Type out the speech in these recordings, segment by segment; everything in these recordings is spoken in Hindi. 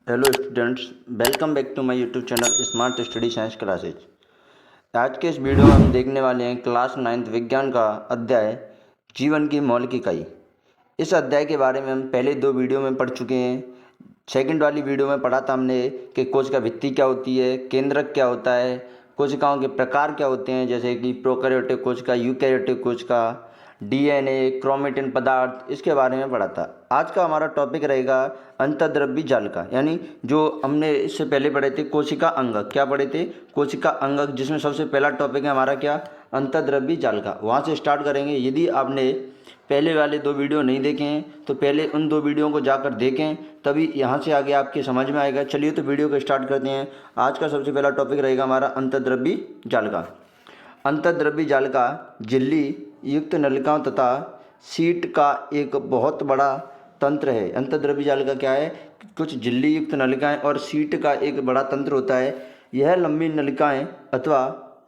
Hello students, welcome back to my YouTube channel smart study science classes. आज के इस वीडियो में हम देखने वाले हैं क्लास 9th विज्ञान का अध्याय जीवन की मौलिक इकाई। इस अध्याय के बारे में हम पहले 2 वीडियो में पढ़ चुके हैं। सेकंड वाली वीडियो में पढ़ा था हमने कि कोशिका भित्ति क्या होती है, केंद्रक क्या होता है, कोशिकाओं के प्रकार क्या होते हैं जैसे कि प्रोकैरियोटिक कोशिका, यूकैरियोटिक कोशिका, डीएनए, क्रोमेटिन पदार्थ, इसके बारे में पढ़ा था। आज का हमारा टॉपिक रहेगा अंतर्द्रव्य जालिका, यानी जो हमने इससे पहले पढ़े थे कोशिका अंगक। क्या पढ़े थे? कोशिका अंगक, जिसमें सबसे पहला टॉपिक है हमारा क्या? अंतर्द्रव्य जालिका। वहाँ से स्टार्ट करेंगे। यदि आपने पहले वाले 2 वीडियो नहीं देखे हैं तो पहले उन 2 वीडियो को जाकर देखें, तभी यहाँ से आगे आपके समझ में आएगा। चलिए तो वीडियो को स्टार्ट करते हैं। आज का सबसे पहला टॉपिक रहेगा हमारा अंतर्द्रव्य जालिका। अंतर्द्रव्य जालिका झिल्ली युक्त नलिकाओं तथा सीट का एक बहुत बड़ा तंत्र है। अंतर्द्रव्य जालिका क्या है? कुछ झिल्ली युक्त नलिकाएं और सीट का एक बड़ा तंत्र होता है। यह लंबी नलिकाएं अथवा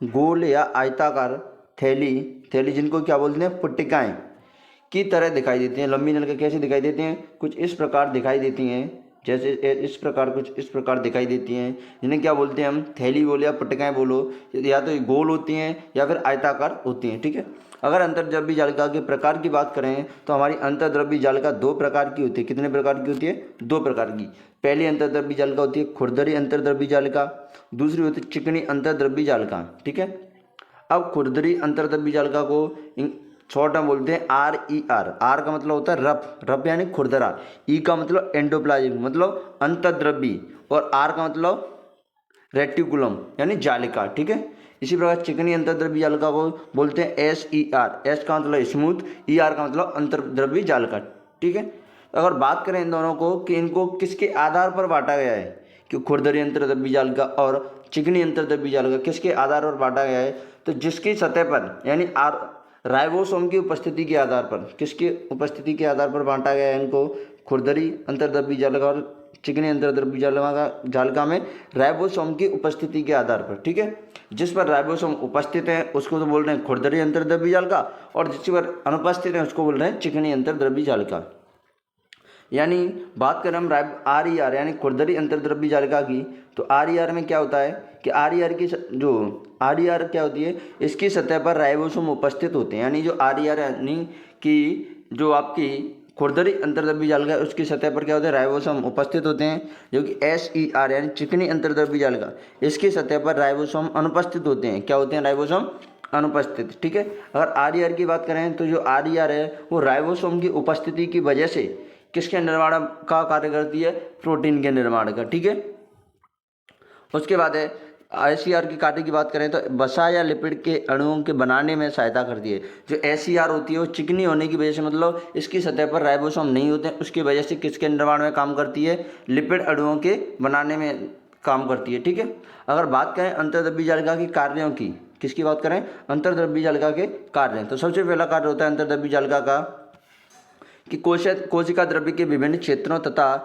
गोल या आयताकार थैली जिनको क्या बोलते हैं? पुट्टिकाएं की तरह दिखाई देती हैं। लंबी नलिका कैसे दिखाई देती हैं? कुछ इस प्रकार दिखाई देती हैं, जैसे इस प्रकार, कुछ इस प्रकार दिखाई देती हैं, जिन्हें क्या बोलते हैं हम? थैली बोलो या पुट्टिकाएं बोलो। या तो गोल होती हैं या फिर आयताकार होती हैं। ठीक है। अगर अंतर्द्रव्य जालिका के प्रकार की बात करें तो हमारी अंतर्द्रव्य जालिका 2 प्रकार की होती है। कितने प्रकार की होती है? 2 प्रकार की। पहली अंतर्द्रव्य जालिका होती है खुरदरी अंतर्द्रव्य जालिका, दूसरी होती है चिकनी अंतर्द्रव्य जालिका। ठीक है। अब खुरदरी अंतर्द्रव्य जालिका को शॉर्ट में बोलते हैं RER। आर का मतलब होता है रफ यानी खुरदरा। ई का मतलब एंडोप्लाज्म मतलब अंतर्द्रव्य, और आर का मतलब रेटिकुलम यानी जालिका। ठीक है। इसी प्रकार चिकनी अंतर्द्रव्य जालिका को बोलते हैं SER। एस का मतलब स्मूथ, ER का मतलब अंतर्द्रव्य जालिका। ठीक है। अगर बात करें इन दोनों को कि इनको किसके आधार पर बांटा गया है, कि खुरदरी अंतर्द्रव्य जालिका और चिकनी अंतर्द्रव्य जालिका किसके आधार पर बांटा गया है, तो जिसकी सतह पर यानी राइबोसोम की उपस्थिति के आधार पर, किसकी उपस्थिति के आधार पर बांटा गया है इनको? खुरदरी अंतर्द्रव्य जालिका और चिकनी अंतर्द्रव्य जालिका में राइबोसोम की उपस्थिति के आधार पर। ठीक है। जिस पर राइबोसोम उपस्थित है उसको तो बोल रहे हैं खुरदरी अंतर्द्रव्य जालिका, और जिस पर अनुपस्थित है उसको बोल रहे हैं चिकनी अंतर्द्रव्य जालिका। यानी बात करें हम RER यानी खुरदरी अंतर्द्रव्य जालिका की, तो RER में क्या होता है कि RER की जो RER क्या होती है, इसकी सतह पर राइबोसोम उपस्थित होते हैं। यानी जो RER यानी कि जो आपकी खुरदरी अंतर्द्रव्य जालिका है उसकी सतह पर क्या होते हैं? राइबोसोम उपस्थित होते हैं। जो कि SER यानी चिकनी अंतर्द्रव्य जालिका, इसकी सतह पर राइबोसोम अनुपस्थित होते हैं। क्या होते हैं? राइबोसोम अनुपस्थित। ठीक है। अगर RER की बात करें तो जो RER है वो राइबोसोम की उपस्थिति की वजह से किसके निर्माण का कार्य करती है? प्रोटीन के निर्माण का। ठीक है। उसके बाद है SER के कार्य की बात करें तो वसा या लिपिड के अणुओं के बनाने में सहायता करती है। जो SER होती है वो चिकनी होने की वजह से, मतलब इसकी सतह पर राइबोसोम नहीं होते हैं, उसकी वजह से किसके निर्माण में काम करती है? लिपिड अणुओं के बनाने में काम करती है। ठीक है। अगर बात करें अंतर्द्रव्य जालिका के कार्यों की, किसकी बात करें? अंतर्द्रव्य जालिका के कार्य, तो सबसे पहला कार्य होता है अंतर्द्रव्य जालिका का कि कोशिका द्रव्य के विभिन्न क्षेत्रों तथा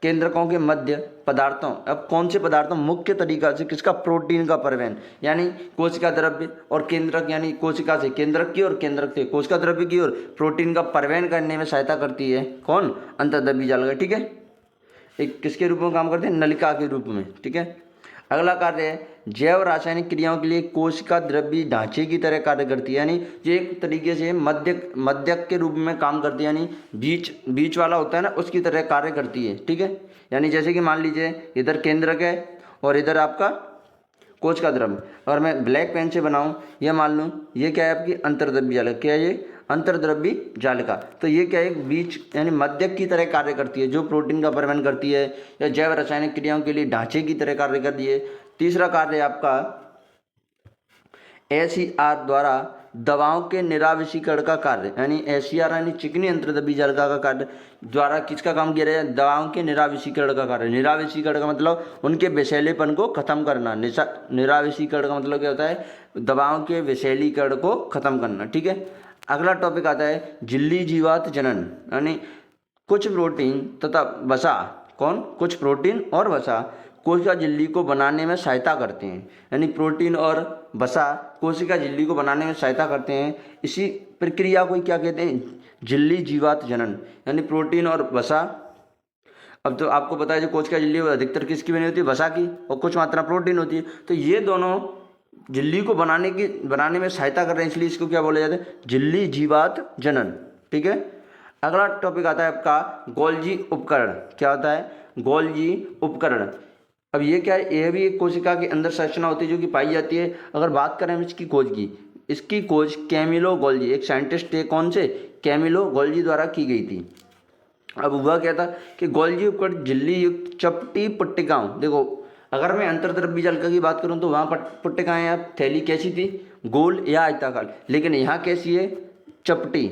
केंद्रकों के मध्य पदार्थों, अब कौन से पदार्थों? मुख्य तरीका से किसका? प्रोटीन का परिवहन। यानी कोशिका द्रव्य और केंद्रक, यानी कोशिका से केंद्रक की और केंद्रक से कोशिका द्रव्य की ओर प्रोटीन का परिवहन करने में सहायता करती है। कौन? अंतर्द्रव्य जालिका। ठीक है। एक किसके रूप में काम करते हैं? नलिका के रूप में। ठीक है। अगला कार्य है जैव रासायनिक क्रियाओं के लिए कोशिका द्रव्य ढांचे की तरह कार्य करती है। यानी ये एक तरीके से मध्यक के रूप में काम करती है, यानी बीच वाला होता है ना, उसकी तरह कार्य करती है। ठीक है। यानी जैसे कि मान लीजिए इधर केंद्रक है और इधर आपका कोशिका द्रव्य, और मैं ब्लैक पेन से बनाऊं, ये मान लूँ ये क्या है? आपकी अंतर्द्रव्य जालिका। क्या है ये? अंतर्द्रव्य जालिका। तो ये क्या है? एक बीच यानी मध्यक की तरह कार्य करती है, जो प्रोटीन का परिवहन करती है, या जैव रासायनिक क्रियाओं के लिए ढांचे की तरह कार्य करती है। तीसरा कार्य है आपका SER द्वारा दवाओं के निरावशीकरण का कार्य, यानी SER यानी चिकनी अंतर्द्रव्य जालिका का कार्य द्वारा किसका काम किया जाए? दवाओं के निरावशीकरण का कार्य। निरावशीकरण का मतलब उनके विषैलेपन को खत्म करना। निरावशीकरण का मतलब क्या होता है? दवाओं के विषैलीकरण को खत्म करना। ठीक है। अगला टॉपिक आता है झिल्ली जीवात जनन, यानी कुछ प्रोटीन तथा वसा, कौन? कुछ प्रोटीन और वसा कोशिका झिल्ली को बनाने में सहायता करते हैं। यानी प्रोटीन और वसा कोशिका झिल्ली को बनाने में सहायता करते हैं। इसी प्रक्रिया को क्या कहते हैं? झिल्ली जीवात जनन। यानी प्रोटीन और वसा अब तो आपको पता है जो कोशिका झिल्ली है अधिकतर किसकी बनी होती है, वसा की, और कुछ मात्रा प्रोटीन होती है। तो ये दोनों झिल्ली को बनाने में सहायता कर रहे हैं, इसलिए इसको क्या बोला जाता है, झिल्ली जीवात जनन। ठीक है। अगला टॉपिक आता है आपका गोल्जी उपकरण। क्या होता है, गोल्जी उपकरण। अब ये क्या है, यह भी एक कोशिका के अंदर संरचना होती है जो कि पाई जाती है। अगर बात करें हम इसकी खोज की, इसकी खोज कैमिलो गोल्जी, एक साइंटिस्ट थे, कौन से, कैमिलो गोल्जी द्वारा की गई थी। अब हुआ क्या था कि गोल्जी उपकरण झिल्ली युक्त चपटी पट्टिकाओं, देखो अगर मैं अंतर्द्रव्य जालिका की बात करूं तो वहाँ पट्टिकाएँ या थैली कैसी थी, गोल या आयताकार, लेकिन यहाँ कैसी है, चपटी।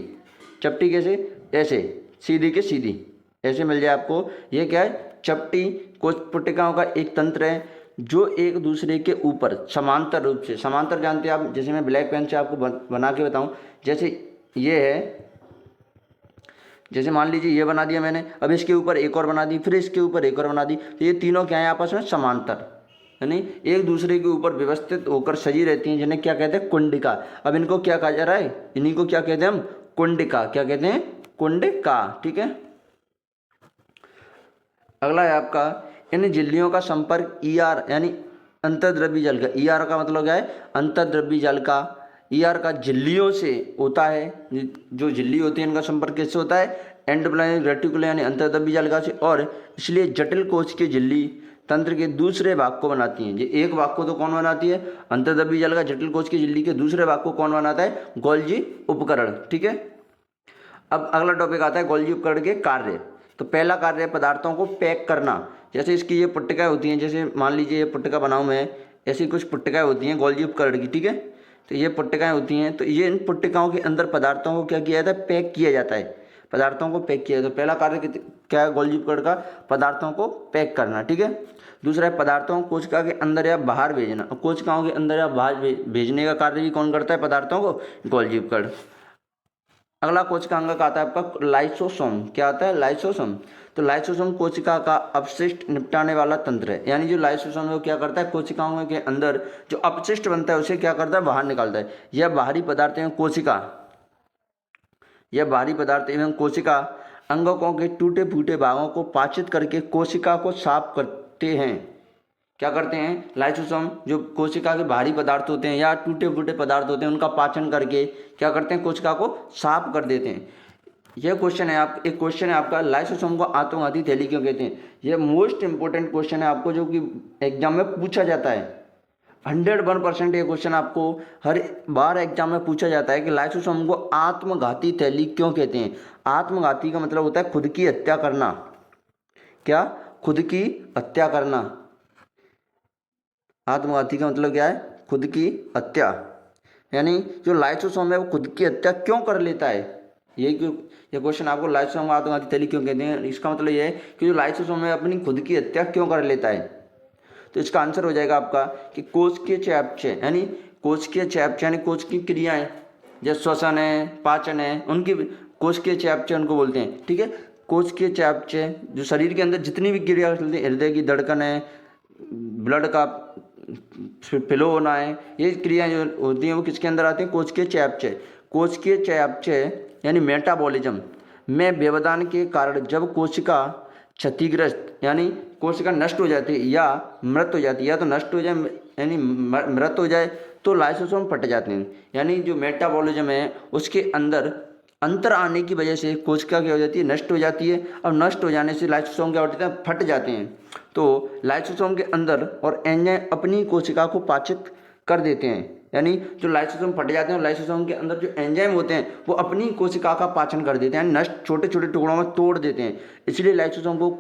चपटी कैसे, ऐसे सीधी के सीधी ऐसे मिल जाए आपको। ये क्या है, चपटी कोश पट्टिकाओं का एक तंत्र है जो एक दूसरे के ऊपर समांतर रूप से, समांतर जानते हैं आप, जैसे मैं ब्लैक पेन से आपको बना के बताऊं, जैसे ये है, जैसे मान लीजिए ये बना दिया मैंने, अब इसके ऊपर एक और बना दी, फिर इसके ऊपर एक और बना दी, तो ये तीनों क्या है आपस में समांतर, यानी एक दूसरे के ऊपर व्यवस्थित होकर सजी रहती हैं, जिन्हें क्या कहते हैं, कुंडिका। अब इनको क्या कहा जा रहा है, इन्हीं को क्या कहते हैं हम, कुंडिका। क्या कहते हैं, कुंडिका। ठीक है। अगला है आपका, इन झिल्लियों का संपर्क ईआर यानी अंतर्द्रव्य जल का, ईआर का मतलब क्या है, अंतर्द्रव्य जल का, ईआर का झिल्लियों से होता है। जो झिल्ली होती है इनका संपर्क किससे होता है, एंडोप्लाज्मिक रेटिकुलम यानी अंतर्द्रव्य जालिका से, और इसलिए जटिल कोश की झिल्ली तंत्र के दूसरे भाग को बनाती हैं। ये एक भाग को तो कौन बनाती है, अंतर्द्रव्य जालिका। जटिल कोश की झिल्ली के दूसरे भाग को कौन बनाता है, गोल्जी उपकरण। ठीक है। अब अगला टॉपिक आता है गोल्जी उपकरण के कार्य। तो पहला कार्य है पदार्थों को पैक करना। जैसे इसकी ये पट्टिकाएँ होती हैं, जैसे मान लीजिए ये पट्टिका बनाऊँ मैं, ऐसी कुछ पट्टिकाएँ होती हैं गोल्जी उपकरण की। ठीक है। तो ये पट्टिकाएँ होती हैं, तो ये इन पट्टिकाओं के अंदर पदार्थों को क्या किया जाता है, पैक किया जाता है। पदार्थों को पैक किया जाता है। तो पहला कार्य क्या है गोल्जी उपकरण का, पदार्थों को पैक करना। ठीक है। दूसरा है पदार्थों को कोशिका के अंदर या बाहर भेजना। कोशिकाओं के अंदर या बाहर भेजने का कार्य भी कौन करता है, पदार्थों को, गोल्जी उपकरण। अगला कोशिका अंग का आता है आपका लाइसोसोम। क्या आता है, लाइसोसोम। तो लाइसोसोम कोशिका का अपशिष्ट निपटाने वाला तंत्र है, यानी जो लाइसोसोम है वो क्या करता है, कोशिकाओं के अंदर जो अपशिष्ट बनता है उसे क्या करता है, बाहर निकालता है। यह बाहरी पदार्थ एवं कोशिका, यह बाहरी पदार्थ एवं कोशिका अंगकों के टूटे फूटे भागों को पाचित करके कोशिका को साफ करते हैं। क्या करते हैं, लाइसोसोम जो कोशिका के बाहरी पदार्थ होते हैं या टूटे फूटे पदार्थ होते हैं उनका पाचन करके क्या करते हैं, कोशिका को साफ कर देते हैं। यह क्वेश्चन है आप, एक क्वेश्चन है आपका, लाइसोसोम को आत्मघाती थैली क्यों कहते हैं। यह मोस्ट इंपोर्टेंट क्वेश्चन है आपको, जो कि एग्जाम में पूछा जाता है। 101% ये क्वेश्चन आपको हर बार एग्जाम में पूछा जाता है कि लाइसोसोम को आत्मघाती थैली क्यों कहते हैं। आत्मघाती का मतलब होता है खुद की हत्या करना। क्या, खुद की हत्या करना। आत्मघाती का मतलब क्या है, खुद की हत्या। यानी जो लाइसोसोम है वो खुद की हत्या क्यों कर लेता है। ये क्वेश्चन आपको, लाइसोसोम को आत्मघाती थैली क्यों कहते हैं, इसका मतलब ये है कि जो लाइसोसोम है अपनी खुद की हत्या क्यों कर लेता है। तो इसका आंसर हो जाएगा आपका कि कोशिकीय चयापचय, यानी कोशिकीय चयापचय यानी कोश की क्रियाएं, जैसे श्वसन है, पाचन है, उनकी कोशिकीय चयापचय उनको बोलते हैं। ठीक है। कोशिकीय चयापचय जो शरीर के अंदर जितनी भी क्रिया चलती है, हृदय की धड़कन है, ब्लड का फ्लो होना है, ये क्रियाएं जो होती हैं वो किसके अंदर आती हैं, कोशिकीय चयापचय। कोशिकीय चयापचय यानी मेटाबॉलिज्म में व्यवधान के कारण जब कोशिका क्षतिग्रस्त यानी कोशिका नष्ट हो जाती है या मृत हो जाती है, या तो नष्ट हो जाए यानी मृत हो जाए, तो लाइसोसोम फट जाते हैं। यानी जो मेटाबॉलिज्म है उसके अंदर अंतर आने की वजह से कोशिका क्या हो जाती है, नष्ट हो जाती है, और नष्ट हो जाने से लाइसोसोम क्या होते हैं, फट जाते हैं। तो लाइसोसोम के अंदर और एंजाइम अपनी कोशिका को पाचित कर देते हैं। यानी जो लाइसोसोम फट जाते हैं, लाइसोसोम के अंदर जो एंजाइम होते हैं वो अपनी कोशिका का पाचन कर देते हैं, यानी नष्ट छोटे छोटे टुकड़ों में तोड़ देते हैं। इसलिए लाइसोसोम को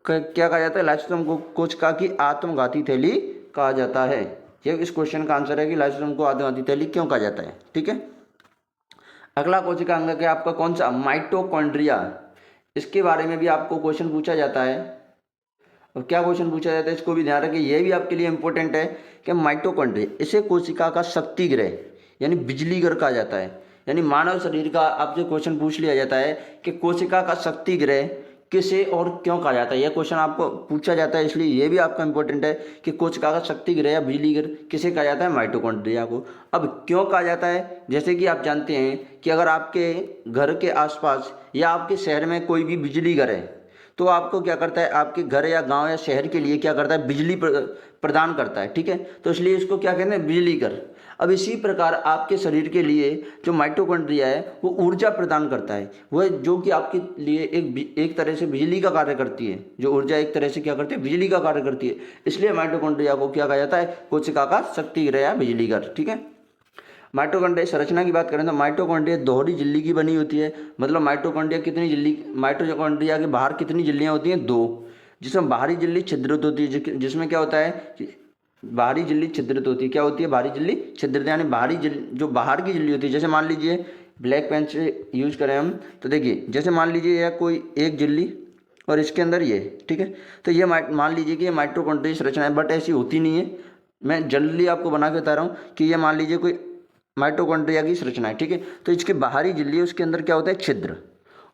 क्या कहा जाता है, लाइसोसोम को कोशिका की आत्मघाती थैली कहा जाता है। ये इस क्वेश्चन का आंसर है कि लाइसोसोम को आत्मघाती थैली क्यों कहा जाता है। ठीक है। अगला कोशिका अंग है आपका कौन सा, माइटोकॉन्ड्रिया। इसके बारे में भी आपको क्वेश्चन पूछा जाता है। और क्या क्वेश्चन पूछा जाता है इसको भी ध्यान रखिए, ये भी आपके लिए इंपॉर्टेंट है कि माइटोकॉन्ड्रिया, इसे कोशिका का शक्ति गृह यानी बिजली घर कहा जाता है। यानी मानव शरीर का आपसे क्वेश्चन पूछ लिया जाता है कि कोशिका का शक्ति गृह किसे और क्यों कहा जाता है। यह क्वेश्चन आपको पूछा जाता है, इसलिए ये भी आपका इंपॉर्टेंट है कि कोशिका का शक्ति गृह या बिजली घर किसे कहा जाता है, माइटोकॉन्ड्रिया को। अब क्यों कहा जाता है, जैसे कि आप जानते हैं कि अगर आपके घर के आसपास या आपके शहर में कोई भी बिजली घर है तो आपको क्या करता है, आपके घर या गांव या शहर के लिए क्या करता है, बिजली प्रदान करता है। ठीक है, तो इसलिए इसको क्या कहते हैं, बिजली घर। अब इसी प्रकार आपके शरीर के लिए जो माइटोकॉन्ड्रिया है वो ऊर्जा प्रदान करता है, वह जो कि आपके लिए एक तरह से बिजली का कार्य करती है। जो ऊर्जा एक तरह से क्या करती है, बिजली का कार्य करती है। इसलिए माइटोकॉन्ड्रिया को क्या कहा जाता है, कोशिका का शक्ति गृह या बिजली घर। ठीक है, माइटोकॉन्ड्रिया संरचना की बात करें तो माइटोकॉन्ड्रिया दोहरी झिल्ली की बनी होती है। मतलब माइटोकॉन्ड्रिया कितनी झिल्ली, माइटोकॉन्ड्रिया के बाहर कितनी झिल्लियाँ होती हैं, 2, जिसमें बाहरी झिल्ली छिद्रित होती है, जिसमें क्या होता है, बाहरी झिल्ली छिद्रित होती है। क्या होती है, बाहरी झिल्ली छिद्रित, यानी बाहरी झिल्ली जो बाहर की झिल्ली होती है। जैसे मान लीजिए ब्लैक पेन से यूज करें हम, तो देखिए जैसे मान लीजिए यह कोई एक झिल्ली और इसके अंदर ये, ठीक है, तो ये मान लीजिए कि ये माइटोकॉन्ड्रिया संरचना है, बट ऐसी होती नहीं है। मैं जल्दी आपको बना के बता रहा हूँ कि ये मान लीजिए कोई माइटोकॉन्ड्रिया की संरचना है। ठीक है, तो इसकी बाहरी झिल्ली, उसके अंदर क्या होता है, छिद्र,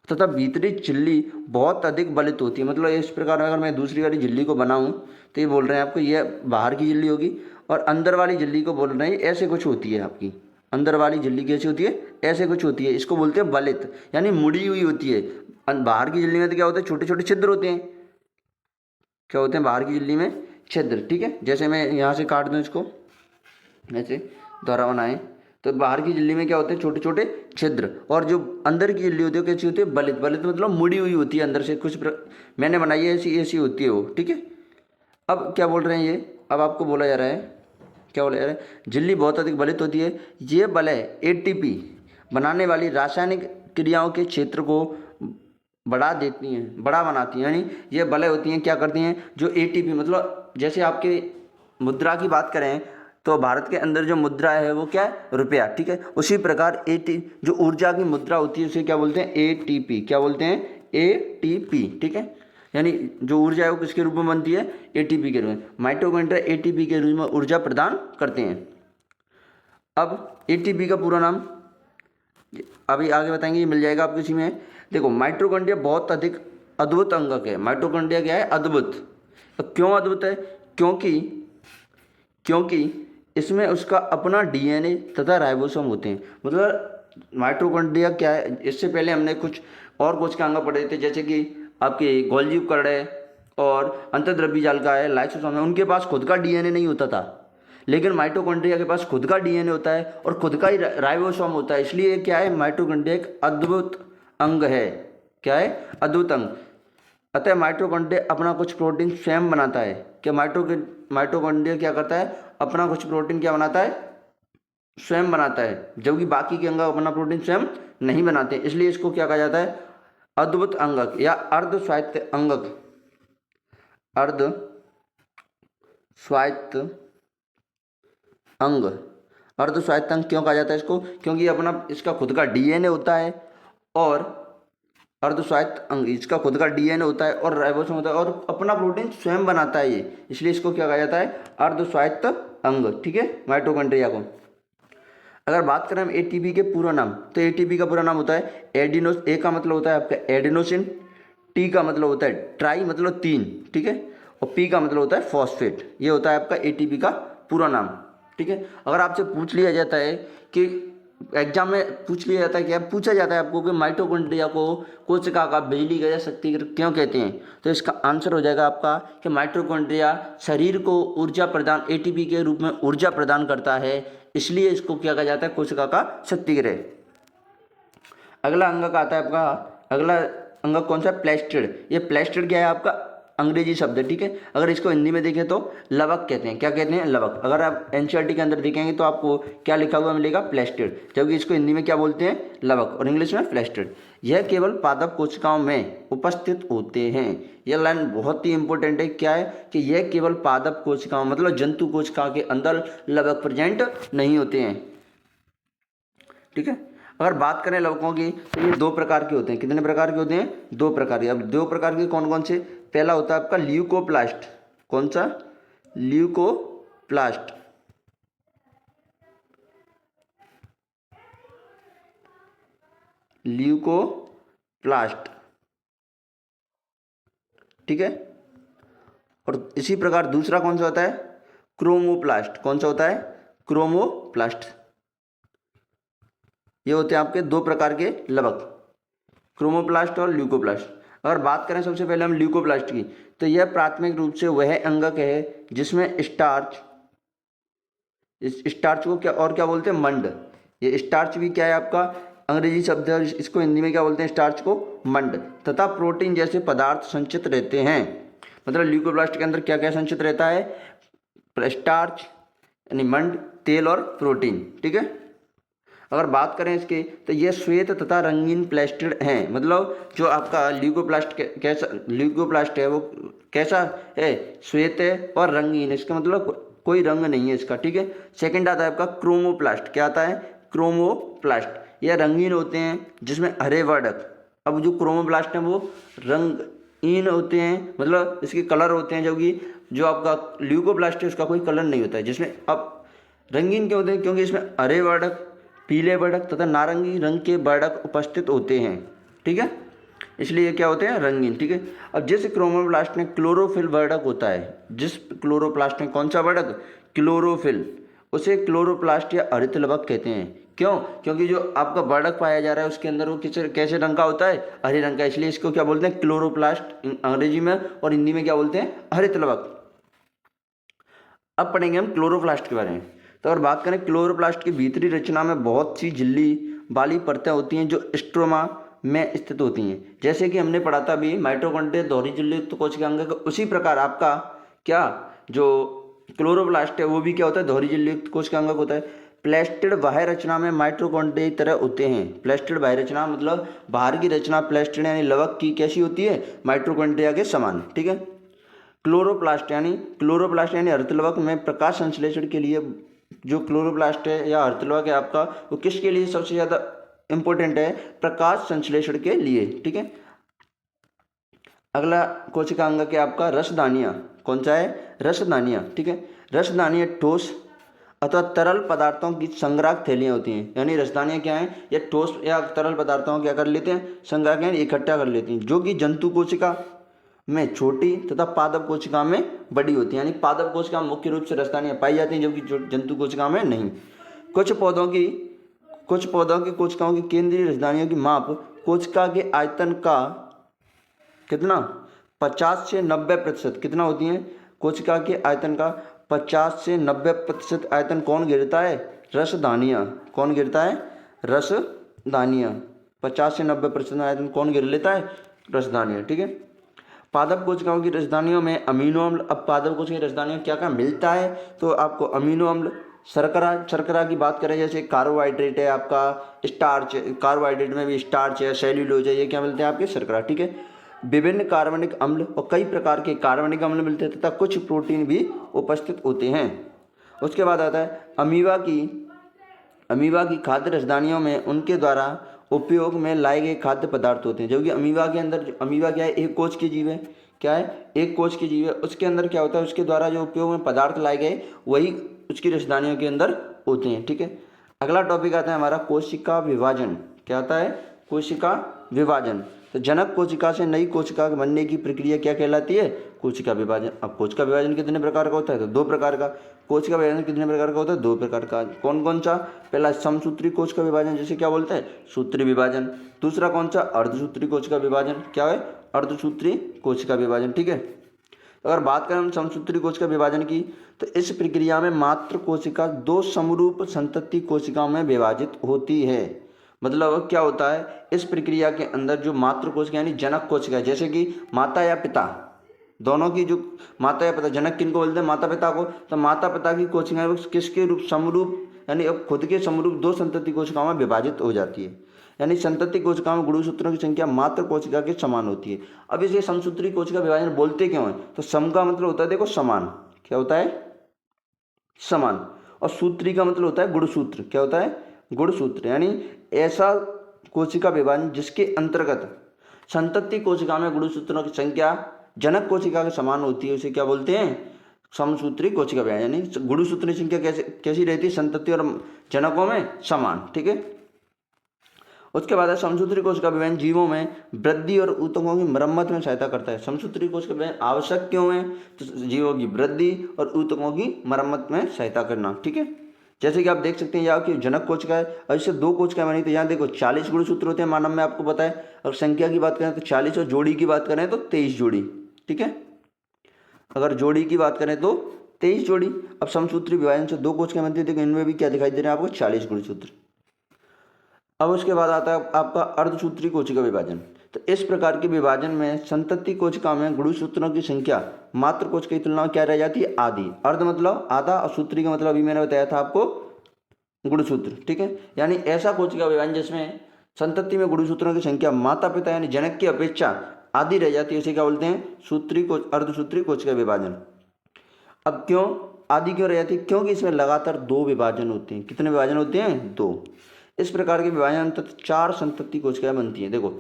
तथा भीतरी झिल्ली बहुत अधिक बलित होती है। मतलब इस प्रकार अगर मैं दूसरी वाली झिल्ली को बनाऊं तो ये बोल रहे हैं आपको ये बाहर की झिल्ली होगी, और अंदर वाली झिल्ली को बोल रहे हैं ऐसे कुछ होती है। आपकी अंदर वाली झिल्ली कैसी होती है, ऐसे कुछ होती है। इसको बोलते हैं बलित, यानी मुड़ी हुई होती है। बाहर की झिल्ली में तो क्या होता है, छोटे छोटे छिद्र होते हैं। क्या होते हैं बाहर की झिल्ली में, छिद्र। ठीक है, जैसे मैं यहाँ से काट दूँ इसको, ऐसे द्वारा बनाएं, तो बाहर की झिल्ली में क्या होते हैं, छोटे छोटे छिद्र, और जो अंदर की झिल्ली होती है कैसी होती है, बलित। बलित मतलब मुड़ी हुई होती है अंदर से, कुछ मैंने बनाई है ऐसी ऐसी होती है वो। ठीक है, अब क्या बोल रहे हैं ये, अब आपको बोला जा रहा है, क्या बोला जा रहा है, झिल्ली बहुत अधिक बलित होती है। ये बलय एटीपी बनाने वाली रासायनिक क्रियाओं के क्षेत्र को बढ़ा देती हैं, बड़ा बनाती हैं। यानी ये बलय होती हैं, क्या करती हैं, जो एटीपी, मतलब जैसे आपके मुद्रा की बात करें तो भारत के अंदर जो मुद्रा है वो क्या है, रुपया। ठीक है, उसी प्रकार जो ऊर्जा की मुद्रा होती है उसे क्या बोलते हैं, एटीपी। क्या बोलते हैं, एटीपी। ठीक है, यानी जो ऊर्जा है वो किसके रूप में बनती है, एटीपी के रूप में। माइटोकॉन्ड्रिया एटीपी के रूप में ऊर्जा प्रदान करते हैं। अब एटीपी का पूरा नाम अभी आगे बताएंगे, ये मिल जाएगा आपको इसी में। देखो माइटोकॉन्ड्रिया बहुत अधिक अद्भुत अंगक है। माइटोकॉन्ड्रिया क्या है, अद्भुत। तो क्यों अद्भुत है, क्योंकि इसमें उसका अपना डीएनए तथा राइबोसोम होते हैं। मतलब माइटोकॉन्ड्रिया क्या है, इससे पहले हमने कुछ और कोशिका अंग पढ़े थे, जैसे कि आपके गोल्गी उपकरण है और अंतर्द्रव्य जालिका है, लाइसोसोम है। उनके पास खुद का डीएनए नहीं होता था, लेकिन माइटोकॉन्ड्रिया के पास खुद का डीएनए होता है और खुद का ही राइबोसोम होता है। इसलिए क्या है, माइटोकॉन्ड्रिया एक अद्भुत अंग है। क्या है, अद्भुत अंग। अतः माइटोकॉन्ड्रिया अपना कुछ प्रोटीन स्वयं बनाता है। क्या माइटोकॉन्ड्रिया क्या करता है, अपना कुछ प्रोटीन क्या बनाता है, स्वयं बनाता है, जबकि बाकी के अंग अपना प्रोटीन स्वयं नहीं बनाते। इसलिए इसको क्या कहा जाता है, अद्भुत अंगक या अर्ध स्वायत्त अंगक। अर्ध स्वायत्त अंग, अर्ध स्वायत्त अंग क्यों कहा जाता है इसको, क्योंकि अपना इसका खुद का डीएनए होता है, और अर्ध स्वायत्त अंग, इसका खुद का डीएनए होता है और राइबोसोम होता है और अपना प्रोटीन स्वयं बनाता है ये, इसलिए इसको क्या कहा जाता है, अर्ध स्वायत्त अंग। ठीक है, माइटोकॉन्ड्रिया को। अगर बात करें हम एटीपी के पूरा नाम, तो एटीपी का पूरा नाम होता है एडिनोस, ए का मतलब होता है आपका एडिनोसिन, टी का मतलब होता है ट्राई मतलब 3, ठीक है, और पी का मतलब होता है फॉस्फेट। ये होता है आपका एटीपी का पूरा नाम। ठीक है, अगर आपसे पूछ लिया जाता है कि एग्जाम में पूछ लिया जाता है, क्या पूछा जाता है आपको कि माइटोकॉन्ड्रिया को कोशिका का बिजली का शक्ति क्यों कहते हैं, तो इसका आंसर हो जाएगा आपका कि माइटोकॉन्ड्रिया शरीर को ऊर्जा प्रदान, एटीपी के रूप में ऊर्जा प्रदान करता है, इसलिए इसको क्या कहा जाता है, कोशिका का शक्ति गृह। अगला अंग का आता है आपका, अगला अंग कौन सा, प्लेस्टिड। ये प्लेस्टिड क्या है, आपका अंग्रेजी शब्द है। ठीक है, अगर इसको हिंदी में देखें तो लवक कहते हैं। क्या कहते हैं, लवक। अगर आप एनसीईआरटी के अंदर देखेंगे तो आपको क्या लिखा हुआ मिलेगा, प्लेस्टिड, जबकि इसको हिंदी में क्या बोलते हैं, लवक, और इंग्लिश में प्लेस्टिड। यह केवल पादप कोशिकाओं में उपस्थित होते हैं। यह लाइन बहुत ही इंपॉर्टेंट है। क्या है कि यह केवल पादप कोशिकाओं मतलब जंतु कोशिका के अंदर लवक प्रेजेंट नहीं होते हैं। ठीक है, अगर बात करें लवकों की तो ये 2 प्रकार के होते हैं। कितने प्रकार के होते हैं, 2 प्रकार के। अब 2 प्रकार के कौन कौन से, पहला होता है आपका ल्यूकोप्लास्ट। कौन सा, ल्यूकोप्लास्ट। ल्यूकोप्लास्ट, ठीक है, और इसी प्रकार दूसरा कौन सा होता है, क्रोमोप्लास्ट। कौन सा होता है, क्रोमोप्लास्ट। ये होते हैं आपके 2 प्रकार के लवक, क्रोमोप्लास्ट और ल्यूकोप्लास्ट। अगर बात करें सबसे पहले हम ल्यूकोप्लास्ट की, तो यह प्राथमिक रूप से वह अंगक है जिसमें स्टार्च, इस स्टार्च को क्या बोलते हैं, मंड। ये स्टार्च भी क्या है आपका अंग्रेजी शब्द है, इसको हिंदी में क्या बोलते हैं, स्टार्च को मंड। तथा प्रोटीन जैसे पदार्थ संचित रहते हैं। मतलब ल्यूकोप्लास्ट के अंदर क्या क्या संचित रहता है, स्टार्च यानी मंड, तेल और प्रोटीन, ठीक है। अगर बात करें इसके, तो ये श्वेत तथा रंगीन प्लास्टिड हैं। मतलब जो आपका ल्यूकोप्लास्ट है वो कैसा है, श्वेत है और रंगीन, इसका मतलब कोई रंग नहीं है इसका, ठीक है। सेकंड आता है आपका क्रोमोप्लास्ट। क्या आता है, क्रोमोप्लास्ट। यह रंगीन होते हैं जिसमें हरे वर्णक। अब जो क्रोमोप्लास्ट हैं वो रंगीन होते हैं, मतलब इसके कलर होते हैं, जबकि जो आपका ल्यूकोप्लास्ट है उसका कोई कलर नहीं होता है। जिसमें अब रंगीन क्यों होते हैं, क्योंकि इसमें हरे वर्णक, पीले वर्णक तथा नारंगी रंग के वर्णक उपस्थित होते हैं, ठीक है, इसलिए क्या होते हैं, रंगीन, ठीक है। अब जिस क्रोमोप्लास्ट में क्लोरोफिल वर्णक होता है, जिस क्लोरोप्लास्ट में कौन सा वर्णक, क्लोरोफिल, उसे क्लोरोप्लास्ट या हरित लवक कहते हैं। क्यों, क्योंकि जो आपका वर्णक पाया जा रहा है उसके अंदर वो कैसे रंग का होता है, हरे रंग का, इसलिए इसको क्या बोलते हैं, क्लोरोप्लास्ट अंग्रेजी में, और हिंदी में क्या बोलते हैं, हरित लवक। अब पढ़ेंगे हम क्लोरोप्लास्ट के बारे में। तो अगर बात करें क्लोरोप्लास्ट की भीतरी रचना में बहुत सी झिल्ली वाली परतें होती हैं जो स्ट्रोमा में स्थित होती हैं। जैसे कि हमने पढ़ा था अभी माइटोकॉन्ड्रिया दोहरी झिल्ली युक्त कोशिका अंग, उसी प्रकार आपका क्या जो क्लोरोप्लास्ट है वो भी क्या होता है, दोहरी झिल्ली युक्त कोशिका अंग होता है। प्लास्टिड बाह्य रचना में माइटोकॉन्ड्रिया की तरह होते हैं। प्लास्टिड बाह्य रचना मतलब बाहर की रचना प्लास्टिड यानी लवक की कैसी होती है, माइटोकॉन्ड्रिया के समान, ठीक है। क्लोरोप्लास्ट यानी हरितलवक में प्रकाश संश्लेषण के लिए, जो क्लोरोप्लास्ट है या हरितलवक है आपका, वो किसके लिए सबसे ज़्यादा इंपॉर्टेंट है, प्रकाश संश्लेषण के लिए, ठीक है। अगला कोशिका अंग है आपका रसदानियाँ। कौन सा है, रसदानियाँ, ठीक है। रसदानियाँ ठोस अथवा तरल पदार्थों की संग्राहक थैलियाँ होती हैं। यानी रसदानियाँ क्या हैं, ये ठोस या तरल पदार्थों क्या कर लेते हैं, संग्राहक यानी इकट्ठा कर लेती हैं, जो कि जंतु कोशिका में छोटी तथा पादप कोशिका में बड़ी होती है। यानी पादप कोशिका में मुख्य रूप से रसदानियाँ पाई जाती हैं, जबकि जंतु कोशिका में नहीं। कुछ पौधों की कोशिकाओं की केंद्रीय रसदानियों की माप कोशिका के आयतन का कितना, 50 से 90%, कितना होती हैं, कोशिका के आयतन का 50 से 90% आयतन कौन गिरता है, रसदानियाँ। कौन गिरता है, रसदानियाँ। 50 से 90% आयतन कौन गिर लेता है, रसदानियाँ, ठीक है। पादप कोशिकाओं की रसदानियों में अमीनो अम्ल। अब पादप कोशिका की रसदानियों में क्या क्या मिलता है, तो आपको अमीनो अम्ल, शर्करा की बात करें, जैसे कार्बोहाइड्रेट है आपका, स्टार्च, कार्बोहाइड्रेट में भी स्टार्च है, सेल्यूलोज है, ये क्या मिलते हैं आपके, शर्करा, ठीक है। विभिन्न कार्बनिक अम्ल और कई प्रकार के कार्बनिक अम्ल मिलते हैं तथा कुछ प्रोटीन भी उपस्थित होते हैं। उसके बाद आता है अमीबा की खाद्य रसदानियों में उनके द्वारा उपयोग में लाए गए खाद्य पदार्थ होते हैं। जबकि अमीबा के अंदर, अमीबा क्या है, एक कोश की जीव है, क्या है, एक कोश की जीव है, उसके अंदर क्या होता है, उसके द्वारा जो उपयोग में पदार्थ लाए गए वही उसकी रसदानियों के अंदर होते हैं, ठीक है। अगला टॉपिक आता है हमारा कोशिका विभाजन। क्या आता है, कोशिका विभाजन। तो जनक कोशिका से नई कोशिका बनने की प्रक्रिया क्या कहलाती है, कोशिका विभाजन। अब कोशिका विभाजन कितने प्रकार का होता है, तो 2 प्रकार का। कोशिका विभाजन कितने प्रकार का होता है, 2 प्रकार का। कौन कौन सा, पहला समसूत्री कोशिका विभाजन, जिसे क्या बोलते हैं, सूत्री विभाजन। दूसरा कौन सा, अर्धसूत्री कोशिका विभाजन। क्या है, अर्धसूत्री कोशिका विभाजन, ठीक है। अगर बात करें हम समसूत्री कोशिका विभाजन की, तो इस प्रक्रिया में मात्र कोशिका 2 समरूप संतति कोशिकाओं में विभाजित होती है। मतलब क्या होता है, इस प्रक्रिया के अंदर जो मातृ कोशिका यानी जनक कोशिका, जैसे कि माता या पिता, दोनों की जो माता या पिता, जनक किनको बोलते हैं, माता पिता को, तो माता पिता की कोशिकाएं किसके रूप, समरूप, यानी अब खुद के समरूप 2 संतति कोशिकाओं में विभाजित हो जाती है। यानी संतति कोशिकाओं में गुणसूत्रों की संख्या मात्र कोशिका के समान होती है। अब इसे समसूत्री कोशिका विभाजन बोलते क्यों है, तो सम का मतलब होता है, देखो, समान, क्या होता है, समान, और सूत्री का मतलब होता है गुणसूत्र। क्या होता है, गुणसूत्र। यानी ऐसा कोशिका विभाजन जिसके अंतर्गत संतति कोशिका में गुणसूत्रों की संख्या जनक कोशिका के समान होती है, उसे क्या बोलते हैं, समसूत्री कोशिका विभाजन। यानी गुणसूत्र की संख्या कैसी रहती है, संतति और जनकों में समान, ठीक है। उसके बाद है समसूत्री कोशिका विभाजन जीवों में वृद्धि और ऊतकों की मरम्मत में सहायता करता है। समसूत्री कोशिका विभाजन आवश्यक क्यों है, तो जीवों की वृद्धि और ऊतकों की मरम्मत में सहायता करना, ठीक है। जैसे कि आप देख सकते हैं यहाँ की जनक कोशिका है और इससे 2 कोशिकाएं बनी, तो यहाँ देखो 40 गुणसूत्र होते हैं मानव में, आपको पता है। और संख्या की बात करें तो 40 और जोड़ी की बात करें तो 23 जोड़ी, ठीक है। अगर जोड़ी की बात करें तो 23 जोड़ी। अब समसूत्री विभाजन से 2 कोशिकाएं बनती है, देखो इनमें भी क्या दिखाई दे रहे हैं आपको, 40 गुणसूत्र। अब उसके बाद आता है आपका अर्धसूत्री कोशिका विभाजन। तो इस प्रकार के विभाजन में संतति कोशिका में गुणसूत्रों की संख्या मात्र कोशिका की तुलना में क्या रह जाती है, आधी। अर्ध मतलब आधा और सूत्री का मतलब अभी मैंने बताया था आपको गुणसूत्र, ठीक है। यानी ऐसा कोशिका विभाजन जिसमें संतति में गुणसूत्रों की संख्या माता पिता यानी जनक की अपेक्षा आधी रह जाती है, उसे क्या बोलते हैं, सूत्री को अर्धसूत्री कोशिका विभाजन। अब क्यों आधी क्यों रह जाती है, क्योंकि इसमें लगातार 2 विभाजन होते हैं। कितने विभाजन होते हैं, 2। इस प्रकार के विभाजन अंततः 4 संतति कोशिकाएं बनती हैं। देखो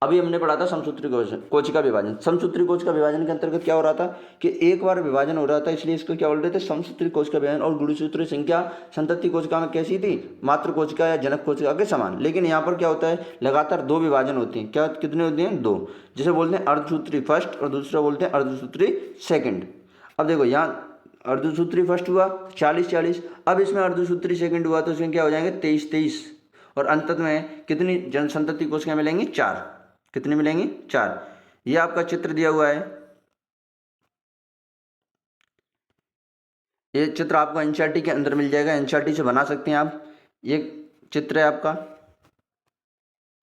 अभी हमने पढ़ा था समसूत्री कोशिका विभाजन। समसूत्री कोशिका विभाजन के अंतर्गत क्या हो रहा था कि एक बार विभाजन हो रहा था, इसलिए इसको क्या बोल रहे थे, समसूत्री कोशिका विभाजन। और गुणसूत्री संख्या संतति कोशिका में कैसी थी, मातृ कोशिका या जनक कोशिका के समान। लेकिन यहाँ पर क्या होता है, लगातार 2 विभाजन होते हैं। क्या कितने होते हैं, 2, जिसे बोलते हैं अर्धसूत्री फर्स्ट और दूसरा बोलते हैं अर्धसूत्री सेकेंड। अब देखो यहाँ अर्धसूत्री फर्स्ट हुआ 40-40, अब इसमें अर्धसूत्री सेकंड हुआ तो इसमें क्या हो जाएंगे, 23-23। और अंत में कितनी जनसंतति कोशिकाएं मिलेंगी, 4। कितनी मिलेंगी, 4। ये आपका चित्र दिया हुआ है, ये चित्र आपको एनसीईआरटी के अंदर मिल जाएगा, एनसीईआरटी से बना सकते हैं आप। ये चित्र है आपका,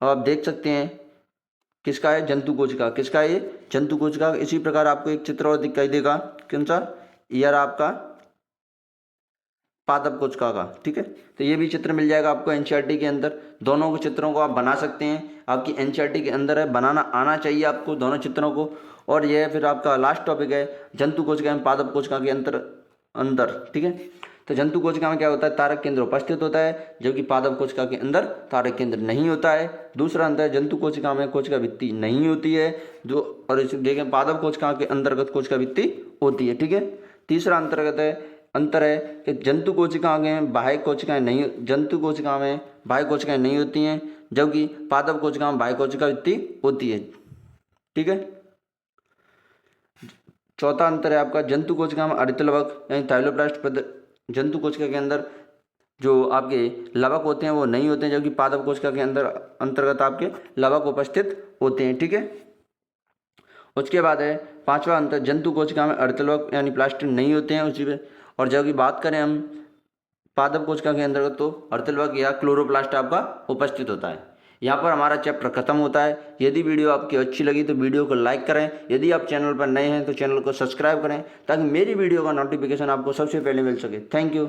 और आप देख सकते हैं किसका है, जंतु कोशिका। किसका है ये, जंतु कोशिका। इसी प्रकार आपको एक चित्र और दिखाई देगा, कौन सा, ईयर आपका पादप कोशिका का, ठीक है। तो ये भी चित्र मिल जाएगा आपको एनसीईआरटी के अंदर। दोनों के चित्रों को आप बना सकते हैं, आपकी एनसीईआरटी के अंदर है, बनाना आना चाहिए आपको दोनों चित्रों को। और यह फिर आपका लास्ट टॉपिक है जंतु कोशिका एवं पादप कोशिका के अंदर, ठीक है। तो जंतु कोशिका में क्या होता है, तारक केंद्र उपस्थित होता है, जबकि पादप कोशिका के अंदर तारक केंद्र नहीं होता है। दूसरा अंतर, जंतु कोशिका में कोशिका भित्ति नहीं होती है, जो, और इसे देखें पादप कोशिका के अंतर्गत कोशिका भित्ति होती है, ठीक है। तीसरा अंतर है कि जंतु कोशिका में बाह्य कोशिकाएं नहीं, जंतु कोशिका में बाह्य कोशिकाएं नहीं होती हैं, जबकि पादप कोशिका में बाह्य कोशिका भित्ति होती है, ठीक है। चौथा अंतर है आपका, जंतु कोशिका में हरित लवक यानी थाइलोब्लास्ट जंतु कोशिका के अंदर जो आपके लवक होते हैं वो नहीं होते हैं, जबकि पादप कोशिका के अंतर्गत आपके लवक उपस्थित होते हैं, ठीक है। उसके बाद है पांचवा अंतर, जंतु कोशिका में हरित लवक यानी प्लास्टिक नहीं होते हैं उसी पे। और जब की बात करें हम पादप कोशिका के अंतर्गत, तो अर्धलवक या क्लोरोप्लास्ट आपका उपस्थित होता है। यहाँ पर हमारा चैप्टर खत्म होता है। यदि वीडियो आपकी अच्छी लगी तो वीडियो को लाइक करें, यदि आप चैनल पर नए हैं तो चैनल को सब्सक्राइब करें, ताकि मेरी वीडियो का नोटिफिकेशन आपको सबसे पहले मिल सके। Thank you.